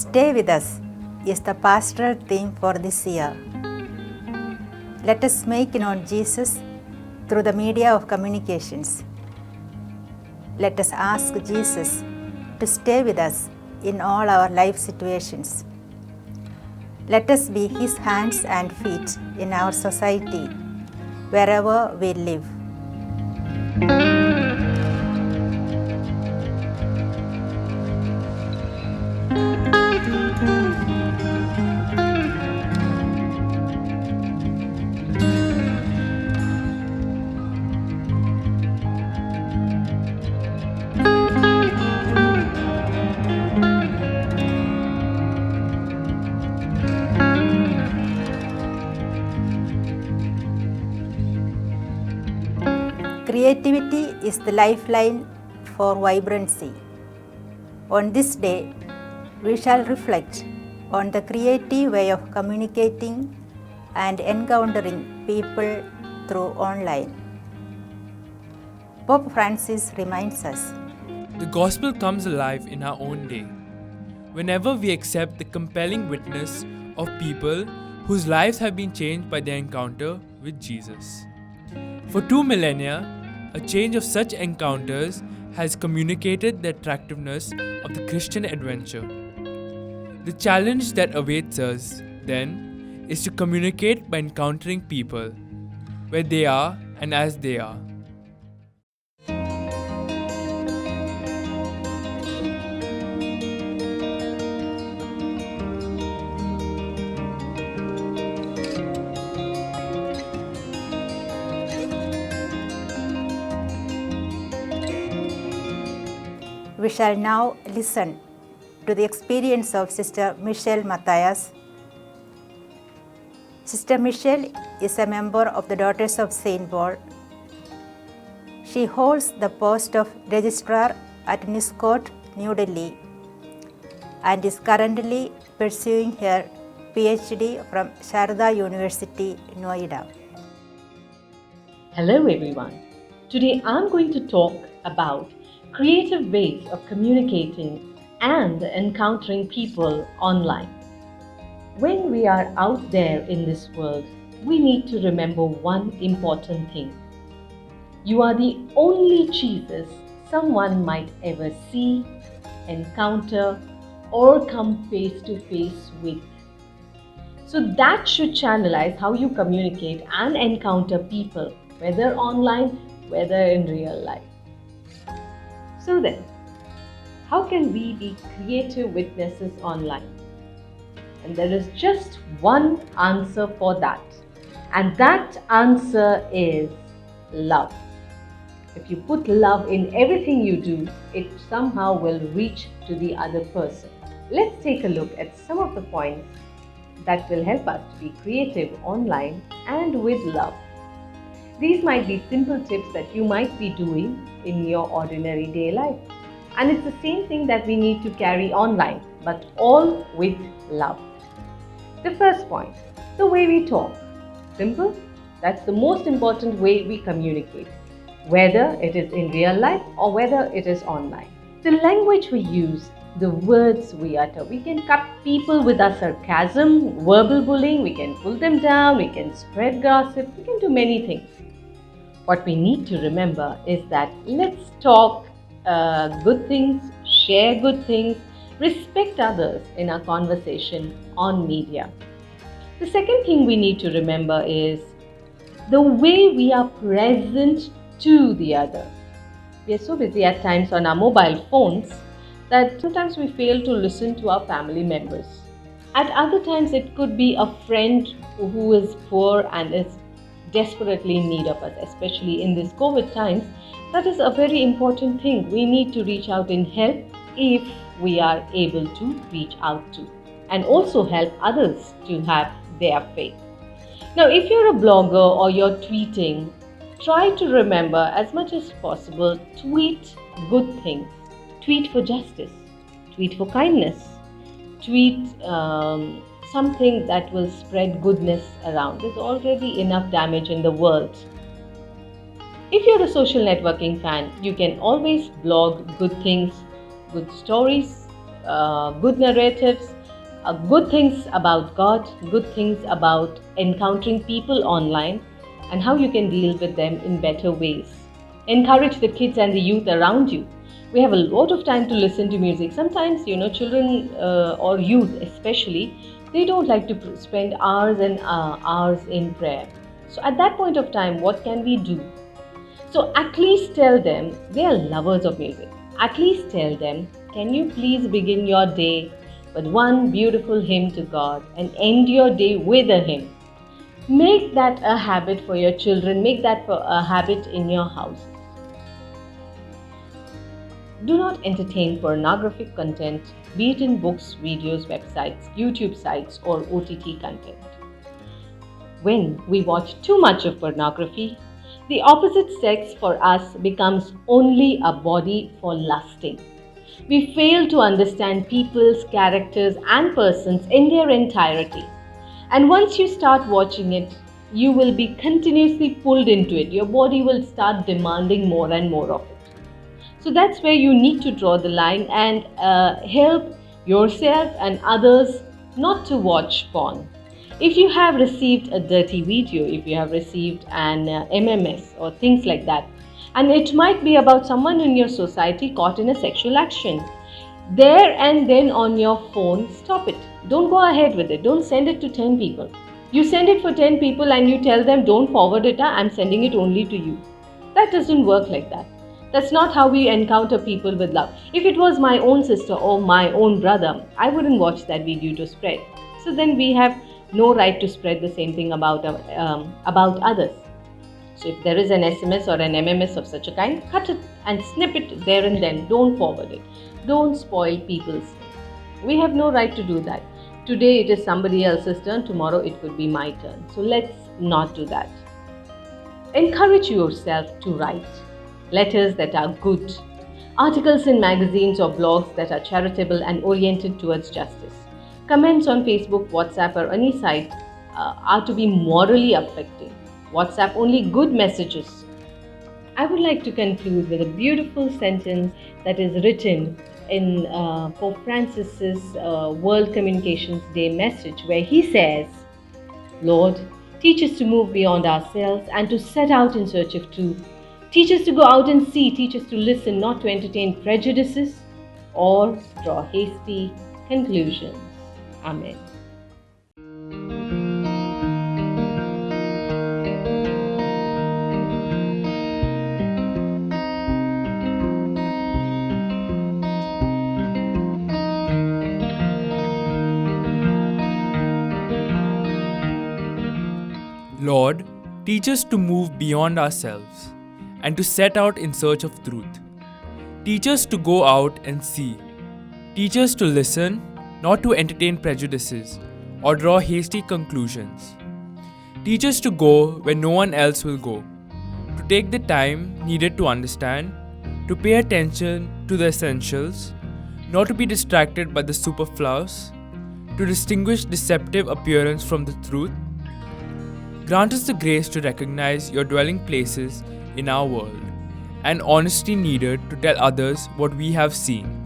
Stay with us is the pastoral theme for this year. Let us make known Jesus through the media of communications. Let us ask Jesus to stay with us in all our life situations. Let us be His hands and feet in our society, wherever we live. Creativity is the lifeline for vibrancy. On this day, we shall reflect on the creative way of communicating and encountering people through online. Pope Francis reminds us, the gospel comes alive in our own day, whenever we accept the compelling witness of people whose lives have been changed by their encounter with Jesus. For 2 millennia, a change of such encounters has communicated the attractiveness of the Christian adventure. The challenge that awaits us, then, is to communicate by encountering people, where they are and as they are. we shall now listen to the experience of Sister Michelle Matthias. Sister Michelle is a member of the Daughters of St. Paul. She holds the post of Registrar at NISCOT, New Delhi, and is currently pursuing her PhD from Sharda University, Noida. Hello everyone. Today I'm going to talk about creative ways of communicating and encountering people online. When we are out there in this world, we need to remember one important thing. You are the only Jesus someone might ever see, encounter, or come face to face with. So that should channelize how you communicate and encounter people, whether online, whether in real life. So then, how can we be creative witnesses online? And there is just one answer for that. And that answer is love. If you put love in everything you do, it somehow will reach to the other person. Let's take a look at some of the points that will help us to be creative online and with love. These might be simple tips that you might be doing in your ordinary day life. And it's the same thing that we need to carry online, but all with love. The first point, the way we talk. Simple, that's the most important way we communicate, whether it is in real life or whether it is online. The language we use, the words we utter. We can cut people with our sarcasm, verbal bullying, we can pull them down, we can spread gossip, we can do many things. What we need to remember is that let's talk good things, share good things, respect others in our conversation on media. The second thing we need to remember is the way we are present to the other. We are so busy at times on our mobile phones that sometimes we fail to listen to our family members. At other times, it could be a friend who is poor and is desperately in need of us, especially in these COVID times. That is a very important thing. We need to reach out in help if we are able to reach out to, and also help others to have their faith. Now, if you're a blogger or you're tweeting, try to remember as much as possible, tweet good things. Tweet for justice, tweet for kindness, tweet something that will spread goodness around. There's already enough damage in the world. If you're a social networking fan, you can always blog good things, good stories, good narratives, good things about God, good things about encountering people online, and how you can deal with them in better ways. Encourage the kids and the youth around you. We have a lot of time to listen to music. Sometimes, children or youth especially, they don't like to spend hours and hours in prayer. So at that point of time, what can we do? So at least tell them, they are lovers of music. At least tell them, can you please begin your day with one beautiful hymn to God and end your day with a hymn? Make that a habit for your children. Make that a habit in your houses. Do not entertain pornographic content, be it in books, videos, websites, YouTube sites, or OTT content. When we watch too much of pornography, the opposite sex for us becomes only a body for lusting. We fail to understand people's characters and persons in their entirety. And once you start watching it, you will be continuously pulled into it. Your body will start demanding more and more of it. So that's where you need to draw the line and help yourself and others not to watch porn. If you have received a dirty video, if you have received an MMS or things like that, and it might be about someone in your society caught in a sexual action, there and then on your phone, stop it. Don't go ahead with it. Don't send it to 10 people. You send it for 10 people and you tell them, don't forward it, I'm sending it only to you. That doesn't work like that. That's not how we encounter people with love. If it was my own sister or my own brother, I wouldn't watch that video to spread. So then we have no right to spread the same thing about others. So if there is an SMS or an MMS of such a kind, cut it and snip it there and then. Don't forward it. Don't spoil people's day. We have no right to do that. Today it is somebody else's turn, tomorrow it could be my turn. So let's not do that. Encourage yourself to write letters that are good, articles in magazines or blogs that are charitable and oriented towards justice. Comments on Facebook, WhatsApp or any site are to be morally uplifting. WhatsApp only good messages. I would like to conclude with a beautiful sentence that is written in Pope Francis's World Communications Day message, where he says, Lord, teach us to move beyond ourselves and to set out in search of truth. Teach us to go out and see. Teach us to listen, not to entertain prejudices or draw hasty conclusions. Amen. Lord, teach us to move beyond ourselves and to set out in search of truth. Teach us to go out and see. Teach us to listen, not to entertain prejudices or draw hasty conclusions. Teach us to go where no one else will go, to take the time needed to understand, to pay attention to the essentials, not to be distracted by the superfluous, to distinguish deceptive appearance from the truth. Grant us the grace to recognize your dwelling places in our world and honesty needed to tell others what we have seen.